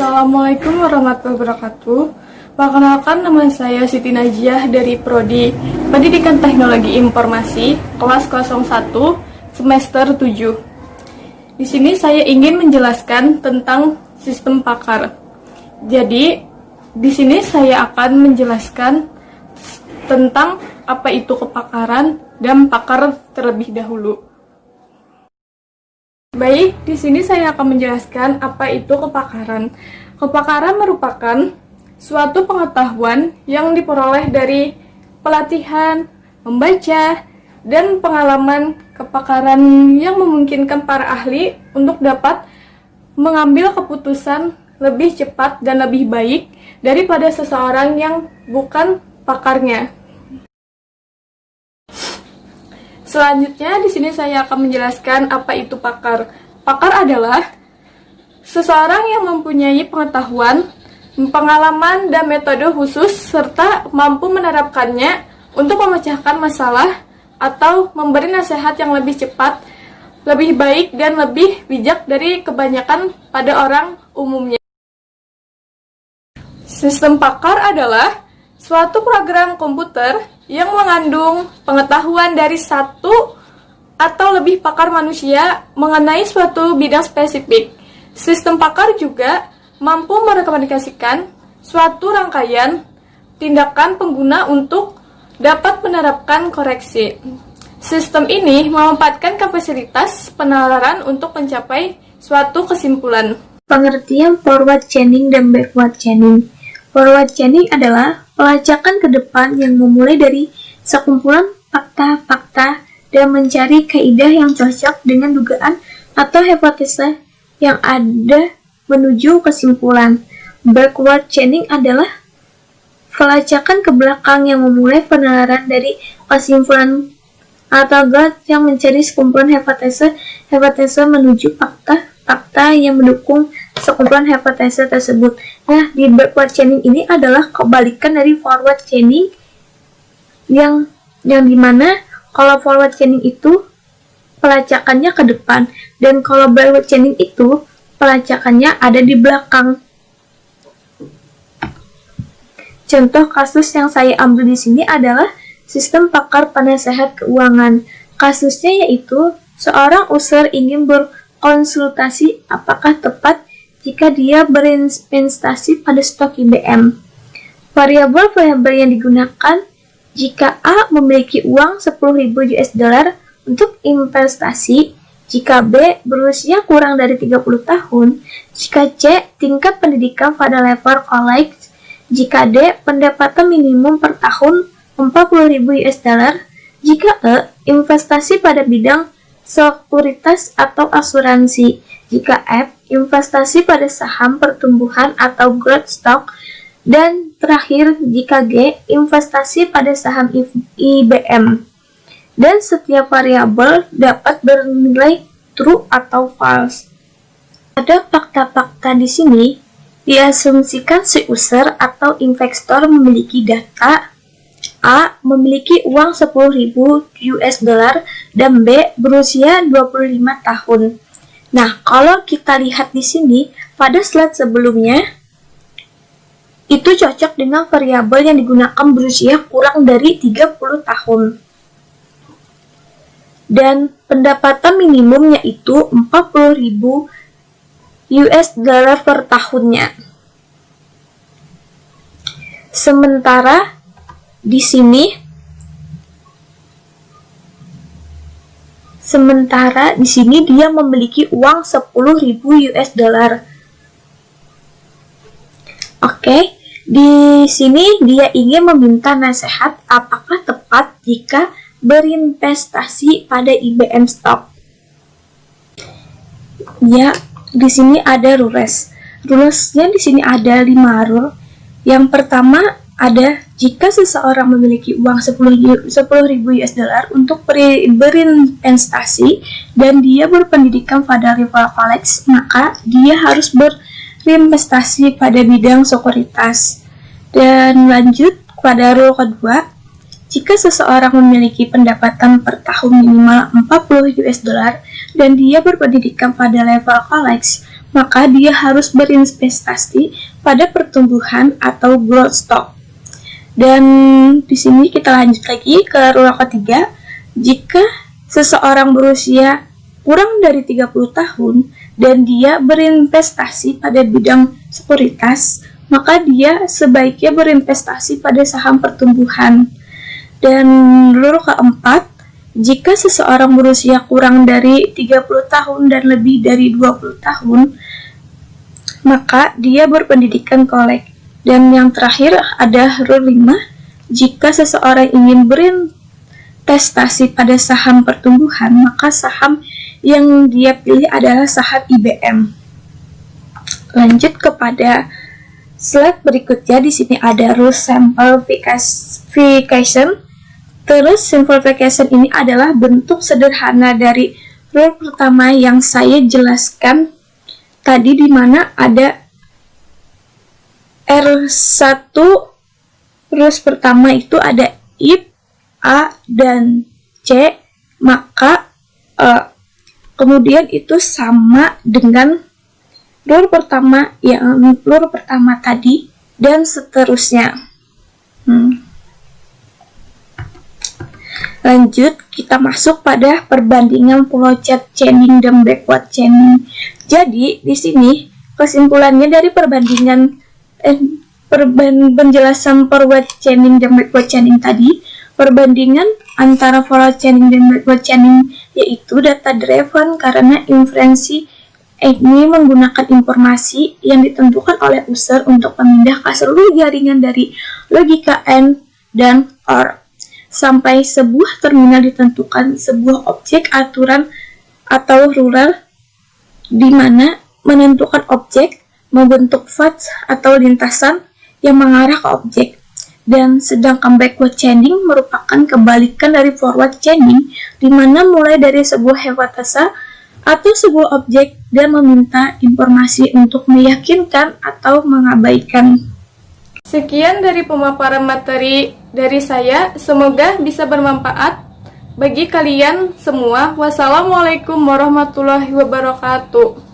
Assalamualaikum warahmatullahi wabarakatuh. Perkenalkan, nama saya Siti Najiah dari Prodi Pendidikan Teknologi Informasi kelas 01 semester 7. Di sini saya ingin menjelaskan tentang sistem pakar. Jadi, di sini saya akan menjelaskan tentang apa itu kepakaran dan pakar terlebih dahulu. Baik, di sini saya akan menjelaskan apa itu kepakaran. Kepakaran merupakan suatu pengetahuan yang diperoleh dari pelatihan, membaca, dan pengalaman kepakaran yang memungkinkan para ahli untuk dapat mengambil keputusan lebih cepat dan lebih baik daripada seseorang yang bukan pakarnya. Selanjutnya, di sini saya akan menjelaskan apa itu pakar. Pakar adalah seseorang yang mempunyai pengetahuan, pengalaman, dan metode khusus, serta mampu menerapkannya untuk memecahkan masalah atau memberi nasihat yang lebih cepat, lebih baik, dan lebih bijak dari kebanyakan pada orang umumnya. Sistem pakar adalah suatu program komputer yang mengandung pengetahuan dari satu atau lebih pakar manusia mengenai suatu bidang spesifik. Sistem pakar juga mampu merekomendasikan suatu rangkaian tindakan pengguna untuk dapat menerapkan koreksi. Sistem ini memanfaatkan kapasitas penalaran untuk mencapai suatu kesimpulan. Pengertian forward chaining dan backward chaining. Forward chaining adalah pelacakan ke depan yang memulai dari sekumpulan fakta-fakta dan mencari kaidah yang cocok dengan dugaan atau hipotesa yang ada menuju kesimpulan. Backward chaining adalah pelacakan ke belakang yang memulai penalaran dari kesimpulan atau gut yang mencari sekumpulan hipotesa menuju fakta yang mendukung sekumpulan hipotesa tersebut. Nah, di backward chaining ini adalah kebalikan dari forward chaining yang dimana kalau forward chaining itu pelacakannya ke depan dan kalau backward chaining itu pelacakannya ada di belakang. Contoh kasus yang saya ambil di sini adalah sistem pakar penasehat keuangan. Kasusnya yaitu seorang user ingin berkonsultasi apakah tepat jika dia berinvestasi pada stok IBM. Variabel-variabel yang digunakan jika A memiliki uang 10.000 US dollar untuk investasi, jika B berusia kurang dari 30 tahun, jika C tingkat pendidikan pada level college, jika D pendapatan minimum per tahun 40.000 US dollar, jika E investasi pada bidang sekuritas atau asuransi, jika F investasi pada saham pertumbuhan atau growth stock, dan terakhir jika G investasi pada saham IBM. Dan setiap variabel dapat bernilai true atau false. Ada fakta-fakta di sini diasumsikan si user atau investor memiliki data A memiliki uang 10.000 US dollar dan B berusia 25 tahun. Nah, kalau kita lihat di sini pada slide sebelumnya itu cocok dengan variabel yang digunakan berusia kurang dari 30 tahun. Dan pendapatan minimumnya itu 40.000 US dollar per tahunnya. Sementara di sini dia memiliki uang 10.000 US dollar. Oke, di sini dia ingin meminta nasihat apakah tepat jika berinvestasi pada IBM stock. Ya, di sini ada rules. Rulesnya di sini ada 5 rule. Yang pertama ada jika seseorang memiliki uang 10.000 US dollar untuk berinvestasi dan dia berpendidikan pada level college, maka dia harus berinvestasi pada bidang sekuritas. Dan lanjut pada rule kedua, jika seseorang memiliki pendapatan per tahun minimal 40 US dollar dan dia berpendidikan pada level college, maka dia harus berinvestasi pada pertumbuhan atau growth stock. Dan di sini kita lanjut lagi ke rule ketiga. Jika seseorang berusia kurang dari 30 tahun dan dia berinvestasi pada bidang sekuritas, maka dia sebaiknya berinvestasi pada saham pertumbuhan. Dan rule keempat, jika seseorang berusia kurang dari 30 tahun dan lebih dari 20 tahun, maka dia berpendidikan kolek. Dan yang terakhir ada rule 5, jika seseorang ingin berinvestasi pada saham pertumbuhan, maka saham yang dia pilih adalah saham IBM. Lanjut kepada slide berikutnya. Di sini ada rule simplification. Terus simplification ini adalah bentuk sederhana dari rule pertama yang saya jelaskan tadi, di mana ada R1. Rules pertama itu ada if A dan C, maka kemudian itu sama dengan rule pertama tadi dan seterusnya. Lanjut, kita masuk pada perbandingan forward chaining dan backward chaining. Jadi di sini kesimpulannya dari penjelasan forward chaining dan backward chaining tadi, perbandingan antara forward chaining dan backward chaining yaitu data driven, karena inferensi ini menggunakan informasi yang ditentukan oleh user untuk memindah ke seluruh jaringan dari logika AND dan OR sampai sebuah terminal ditentukan sebuah objek aturan atau rule, di mana menentukan objek membentuk path atau lintasan yang mengarah ke objek. Dan sedangkan backward chaining merupakan kebalikan dari forward chaining, di mana mulai dari sebuah hipotesa atau sebuah objek dan meminta informasi untuk meyakinkan atau mengabaikan. Sekian dari pemaparan materi dari saya, semoga bisa bermanfaat bagi kalian semua. Wassalamualaikum warahmatullahi wabarakatuh.